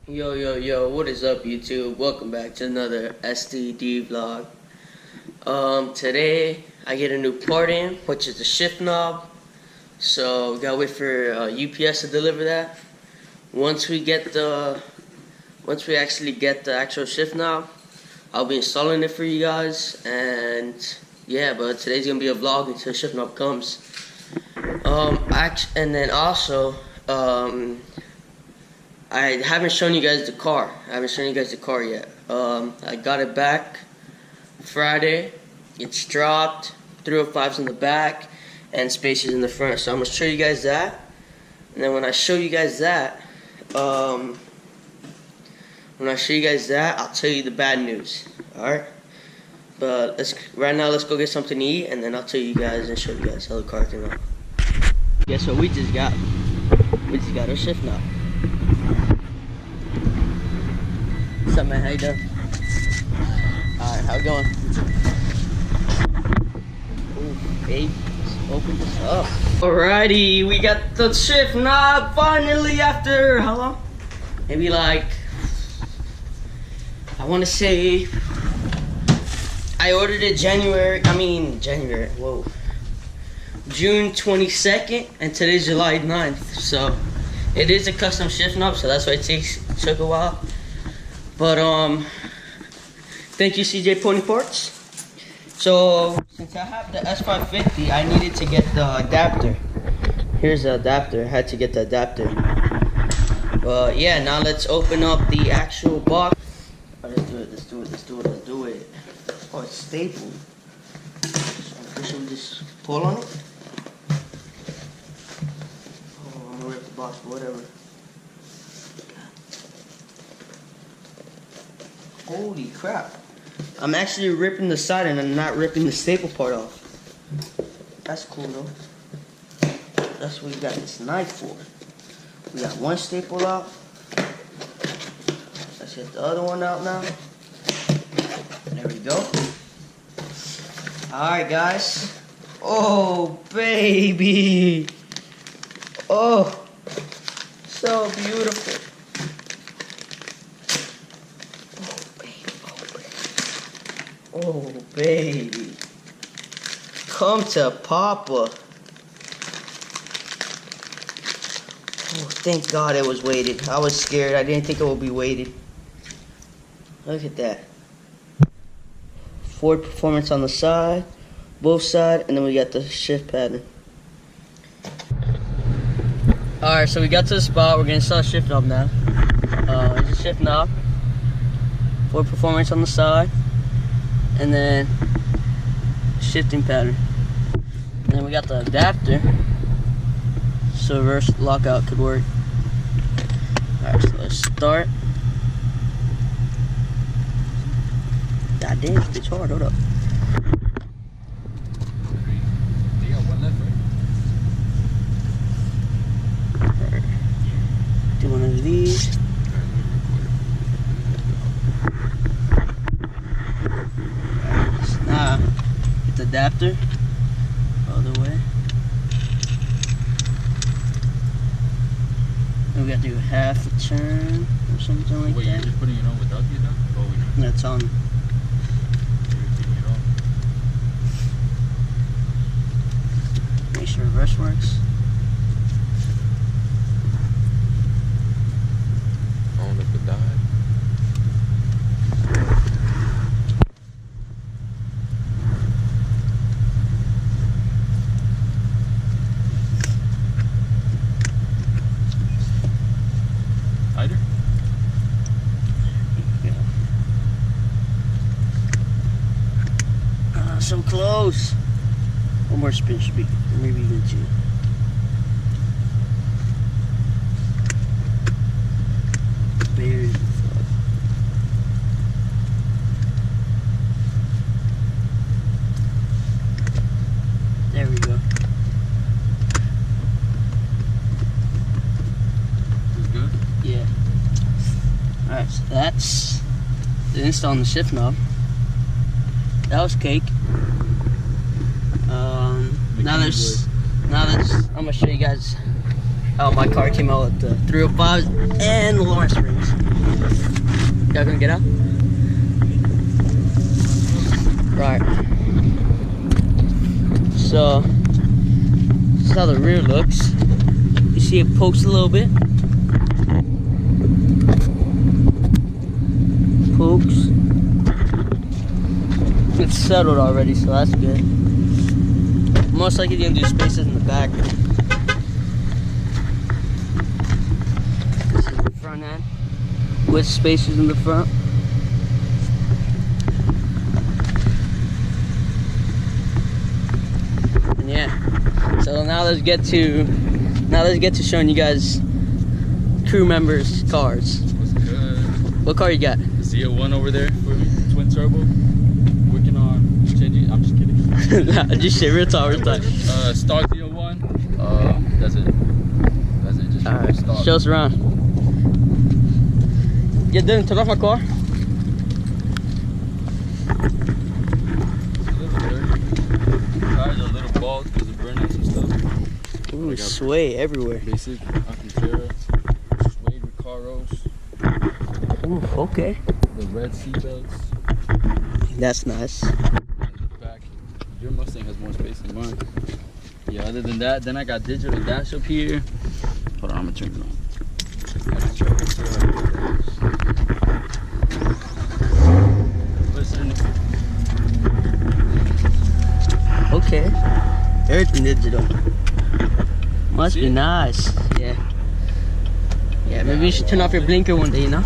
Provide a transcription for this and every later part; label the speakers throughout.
Speaker 1: Yo, what is up, YouTube? Welcome back to another STD vlog. Today I get a new part in, which is the shift knob. So we gotta wait for UPS to deliver that. Once we actually get the actual shift knob, I'll be installing it for you guys. And yeah, but today's gonna be a vlog until the shift knob comes. And then also, I haven't shown you guys the car. I haven't shown you guys the car yet. I got it back Friday. It's dropped. 305's in the back and spaces in the front. So I'm gonna show you guys that. And then when I show you guys that, I'll tell you the bad news. All right. But right now let's go get something to eat, and then I'll tell you guys and show you guys how the car came out. Guess what we just got? We just got our shift knob. What's up, man? How you doing? Alright, how it going? Ooh, baby, let's open this up. Alrighty, we got the shift knob finally after how long? Maybe like, I want to say, I ordered it June 22nd, and today's July 9th. So it is a custom shift knob, so that's why it took a while. But thank you, CJ Pony Parts. So since I have the S550, I needed to get the adapter. Here's the adapter. I had to get the adapter. But yeah, now let's open up the actual box. Oh, let's do it. Oh, it's stapled. So should we just pull on it? Oh, I'm gonna rip the box, but whatever. Holy crap. I'm actually ripping the side and I'm not ripping the staple part off. That's cool though. That's what we got this knife for. We got one staple out. Let's get the other one out now. There we go. Alright guys. Oh baby. Oh, so beautiful. Oh, baby. Come to Papa. Oh, thank God it was weighted. I was scared. I didn't think it would be weighted. Look at that. Ford Performance on the side, both sides, and then we got the shift pattern. Alright, so we got to the spot. We're going to install a shift knob now. There's a shift knob. Ford Performance on the side. And then shifting pattern. And then we got the adapter, so reverse lockout could work. Alright, so let's start. God damn, it's hard. Hold up.
Speaker 2: You got one left, right?
Speaker 1: Alright. Do one of these. Get the adapter other way. And we got to do half a turn or something like that.
Speaker 2: Wait, you're just putting it on without these on? Oh,
Speaker 1: no, it's on.
Speaker 2: You're taking it off.
Speaker 1: Make sure reverse works.
Speaker 2: On if it died. Either?
Speaker 1: So close. One more spin should be, maybe even two. Very fuck. There we go.
Speaker 2: Is good?
Speaker 1: Yeah. Alright, so that's the install on the shift knob. That was cake. Now I'm gonna show you guys how my car came out with the 305s and Lawrence springs. Y'all gonna get out? Right. So, this is how the rear looks. You see it pokes a little bit. Pokes. It's settled already, so that's good. Most likely you're gonna do spaces in the back. This is the front end with spaces in the front. And yeah. So now let's get to showing you guys crew members' cars.
Speaker 2: What's good?
Speaker 1: What car you got?
Speaker 2: Z01 over there for me, twin turbo. Working on changing. I'm just kidding.
Speaker 1: Nah, just shit, real talk.
Speaker 2: Stock Z01. That's it. That's it. Just
Speaker 1: Alright,
Speaker 2: stock.
Speaker 1: show us around. You didn't turn off my car?
Speaker 2: It's a little dirty. Tires are a little bald because of burnouts and stuff.
Speaker 1: Ooh, sway everywhere.
Speaker 2: Basic Alcantara, suede with Caros.
Speaker 1: Ooh, okay.
Speaker 2: The red seat belts.
Speaker 1: That's nice.
Speaker 2: Back. Your Mustang has more space than mine. Yeah, other than that, then I got digital dash up here. Hold on, I'm gonna turn it on.
Speaker 1: Okay. Everything digital. Must be nice. Yeah. Yeah, maybe you should turn off your blinker one day, you know?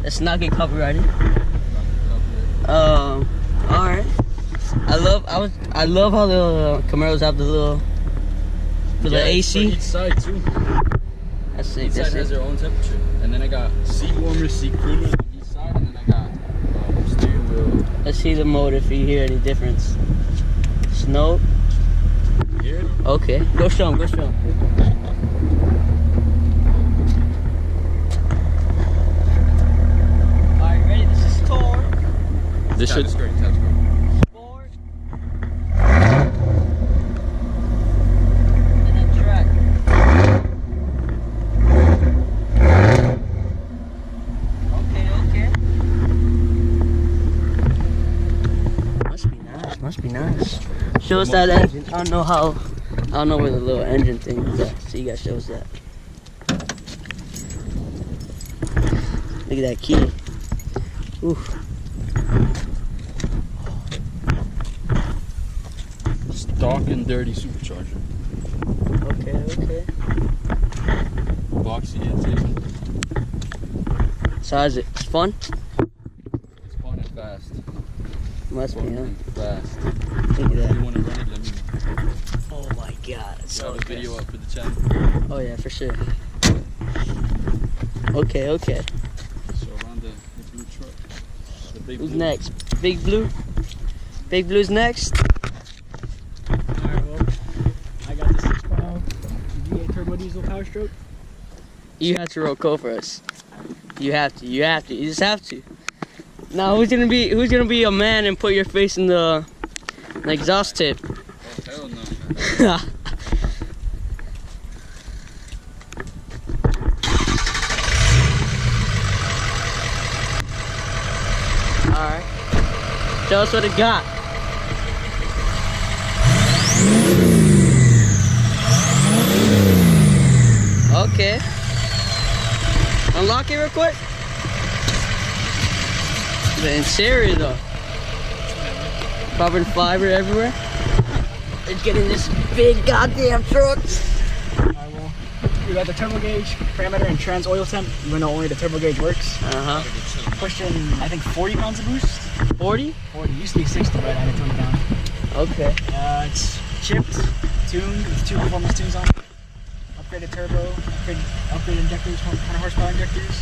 Speaker 1: Let's not get copyrighted. Alright. I love how the Camaros have the little AC.
Speaker 2: For each side too.
Speaker 1: That's
Speaker 2: Each
Speaker 1: it.
Speaker 2: side
Speaker 1: That's
Speaker 2: has
Speaker 1: it.
Speaker 2: their own temperature. And then I got seat warmers, seat coolers on each side, and then I got steering wheel.
Speaker 1: Let's see the motor if you hear any difference. Snow.
Speaker 2: You hear it?
Speaker 1: Okay. Go show him. Go show him. Alright, ready? This is Tor.
Speaker 2: This
Speaker 1: Tap
Speaker 2: should.
Speaker 1: the screen. Sport. And then track. Okay. Must be nice. Show us that engine. I don't know where the little engine thing is at. So you guys show us that. Look at that key. Oof.
Speaker 2: Stock and dirty supercharger.
Speaker 1: Okay.
Speaker 2: Boxy intake.
Speaker 1: So how's it? It's fun?
Speaker 2: It's fun and fast.
Speaker 1: Must be,
Speaker 2: Fun
Speaker 1: huh?
Speaker 2: and fast.
Speaker 1: Look at
Speaker 2: If you
Speaker 1: that.
Speaker 2: want to run it, let me know.
Speaker 1: Oh my god. It's so
Speaker 2: Got a video
Speaker 1: fast.
Speaker 2: up for the channel.
Speaker 1: Oh yeah, for sure. Okay.
Speaker 2: So around the blue truck. The big
Speaker 1: Who's
Speaker 2: blue.
Speaker 1: next? Big Blue? Big Blue's next?
Speaker 3: Alright, well, I got the 6.0 V8 turbo diesel power stroke.
Speaker 1: You have to roll code for us. You have to. You just have to. Now who's gonna be a man and put your face in the exhaust tip?
Speaker 2: Oh, hell no.
Speaker 1: Alright. Show us what it got. Okay. Unlock it real quick. The interior though. Carbon fiber everywhere. Let's get in this big goddamn truck.
Speaker 3: Alright, well, we got the turbo gauge, parameter, and trans oil temp, even though only the turbo gauge works.
Speaker 1: Uh-huh.
Speaker 3: Pushing, I think, 40 pounds of boost.
Speaker 1: 40?
Speaker 3: 40. Used to be 60, but I had to tone it down.
Speaker 1: Okay.
Speaker 3: It's chipped, tuned, with 2 performance tunes on it. Upgraded turbo, upgraded injectors, 100 horsepower injectors.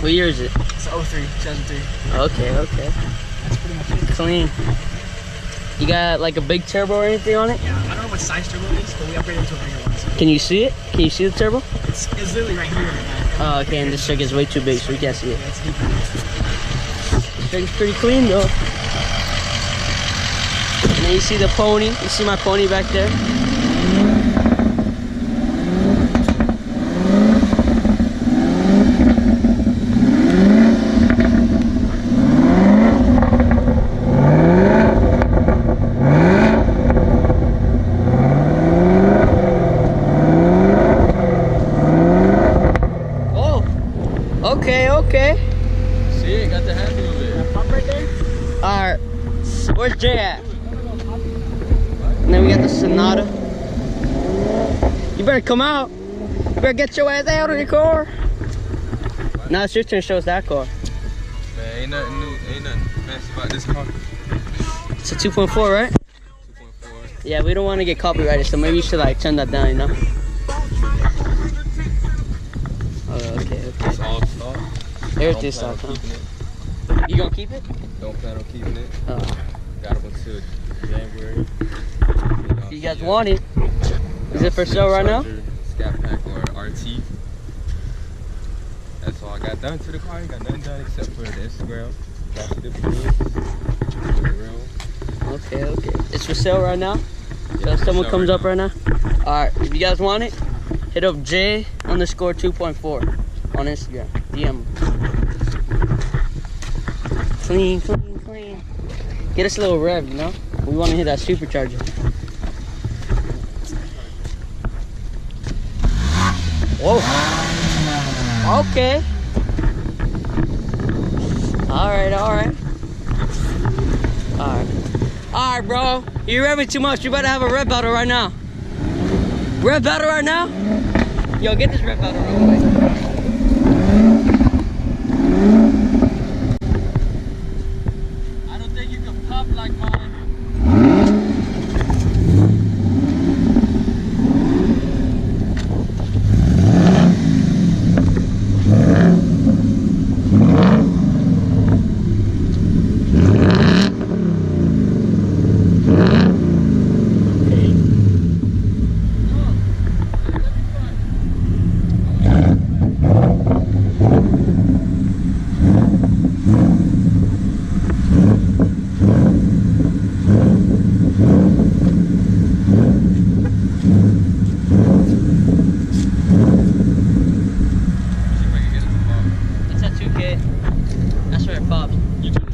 Speaker 1: What year is it?
Speaker 3: It's 2003.
Speaker 1: Okay.
Speaker 3: That's pretty much it.
Speaker 1: Clean. You got like a big turbo or anything on it?
Speaker 3: Yeah, I don't know what size turbo it is, but we upgraded to a bigger one. So
Speaker 1: Can you see it? Can you see the turbo?
Speaker 3: it's literally right here.
Speaker 1: Oh, okay, and this truck is way too big, so we can't see it.
Speaker 3: Yeah, it's deep.
Speaker 1: This truck is pretty clean though. And then you see the pony. You see my pony back there? Okay, okay.
Speaker 2: See, it got the handle of it.
Speaker 3: That pop right there?
Speaker 1: Alright. Where's Jay at? And then we got the Sonata. You better come out. You better get your ass out of your car. Now it's your turn to show us that car.
Speaker 2: Man, ain't nothing new, ain't nothing fancy about this car.
Speaker 1: It's a 2.4, right?
Speaker 2: 2.4.
Speaker 1: Yeah, we don't want to get copyrighted, so maybe you should like turn that down, you know? Oh, okay, okay.
Speaker 2: It's all stock.
Speaker 1: Everything's stock, huh? You gonna keep it?
Speaker 2: Don't plan on keeping it.
Speaker 1: Oh.
Speaker 2: Got it until January.
Speaker 1: You guys want it? Is it for sale right now?
Speaker 2: Scat pack or RT. That's all I got done to the car. I got nothing done except for the Instagram. Got to the real.
Speaker 1: Okay, okay. It's for sale right now? So
Speaker 2: Yeah,
Speaker 1: if someone
Speaker 2: for sale
Speaker 1: comes
Speaker 2: right
Speaker 1: up right now? Alright, if you guys want it, hit up J_2.4 on Instagram. DM. Clean, clean, clean. Get us a little rev, you know? We want to hit that supercharger. Whoa. Okay. Alright, alright. Alright. Alright, bro. You're revving too much. You better have a rev battle right now. Rev battle right now? Yo, get this rev battle real quick. I don't think you can pop like mine.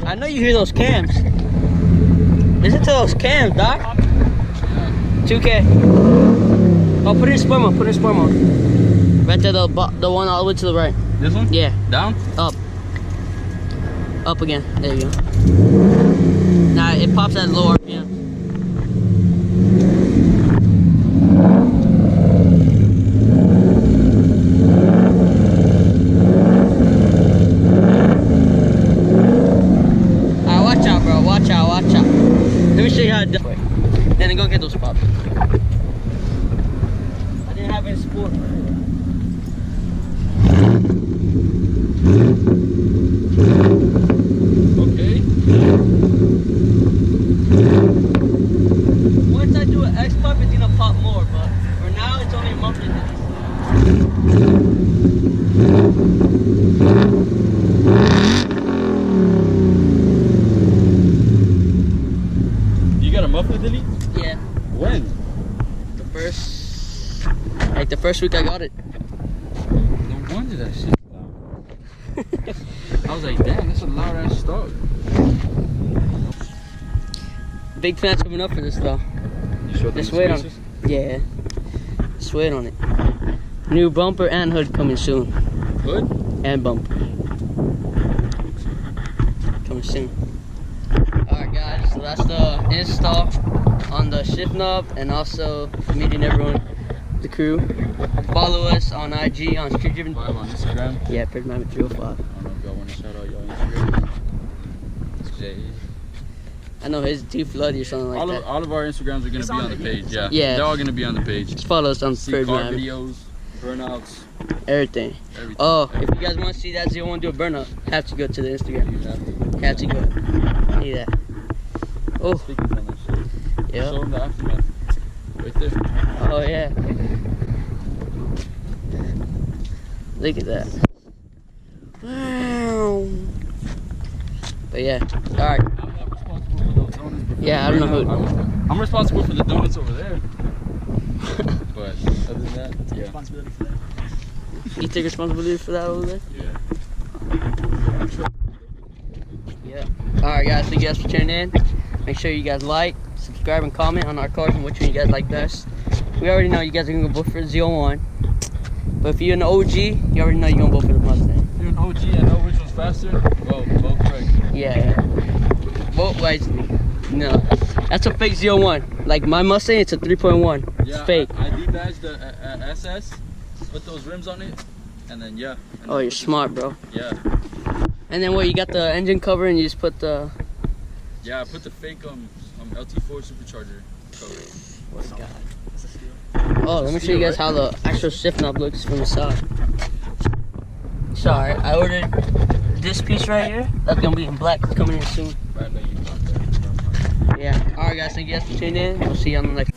Speaker 1: I know you hear those cams. Listen to those cams, doc. 2K. Oh, put it in sport mode. Put it in sport mode. Right there, the one all the way to the right.
Speaker 2: This one?
Speaker 1: Yeah.
Speaker 2: Down?
Speaker 1: Up. Up again. There you go. Nah, it pops at low RPM. Watch out. Let me show you how to do it. Then go get those pops. I didn't have any sport.
Speaker 2: Okay.
Speaker 1: Once I do an X pop, it's gonna pop more, but for now it's only a monthly release.
Speaker 2: Muffler delete?
Speaker 1: Yeah.
Speaker 2: When?
Speaker 1: The first week I got it.
Speaker 2: No wonder that shit's loud. I was like, damn, that's a loud ass start.
Speaker 1: Big fans coming up for this though.
Speaker 2: You showed them
Speaker 1: Just wait on it. Yeah. Just wait on it. New bumper and hood coming soon.
Speaker 2: Hood?
Speaker 1: And bumper. Coming soon. Alright guys, so that's the install on the shift knob and also meeting everyone, the crew. Follow us on IG on Street Driven
Speaker 2: 5 on Instagram.
Speaker 1: Yeah, Pretty Man 305.
Speaker 2: I don't know if y'all want to shout out your Instagram. It's Jay.
Speaker 1: I know his T Floody or something like that.
Speaker 2: All of our Instagrams are going to be on the page, yeah.
Speaker 1: Yeah.
Speaker 2: They're all going to be on the page.
Speaker 1: Just follow us on
Speaker 2: See
Speaker 1: Pretty
Speaker 2: car
Speaker 1: Man.
Speaker 2: videos, burnouts,
Speaker 1: Everything. Oh, if you guys want to see that 01 do a burnout, have to go to the Instagram.
Speaker 2: You
Speaker 1: Have to go. Need that. Oh.
Speaker 2: Speaking on that shit.
Speaker 1: Yeah.
Speaker 2: Show them the aftermath. Right there.
Speaker 1: Oh yeah. Look at that. Wow. But yeah. Alright.
Speaker 2: I'm not responsible for those donuts.
Speaker 1: Yeah, I don't know who.
Speaker 2: I'm responsible for the donuts over there. But other than that, yeah.
Speaker 3: Responsibility for that.
Speaker 1: You take responsibility for that over there?
Speaker 2: Yeah.
Speaker 1: Yeah. Alright guys, thank you guys for tuning in. Make sure you guys like, subscribe, and comment on our cars and which one you guys like best. We already know you guys are gonna go vote for the 01. But if you're an OG, you already know you're gonna vote for the Mustang.
Speaker 2: OG, I know which one's faster. Well, both correct.
Speaker 1: Yeah. Both ways. No. That's a fake 01. Like my Mustang, it's a 3.1.
Speaker 2: Yeah,
Speaker 1: It's fake.
Speaker 2: I debadged the SS, put those rims on it, and then yeah. And
Speaker 1: Oh,
Speaker 2: then
Speaker 1: you're smart, bro.
Speaker 2: Yeah.
Speaker 1: And then what? You got the engine cover, and you just put the.
Speaker 2: Yeah, I put the fake LT4 supercharger cover.
Speaker 1: Oh my God. Oh, let me show you guys how the actual shift knob looks from the side. Sorry, I ordered this piece right here. That's gonna be in black. It's coming in soon. Yeah. Alright guys, thank you guys for tuning in. We'll see you on the next.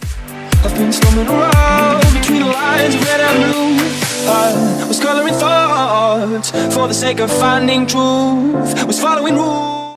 Speaker 4: I've been slumming around between the lines of red and blue. I was coloring thoughts for the sake of finding truth. Was following rules.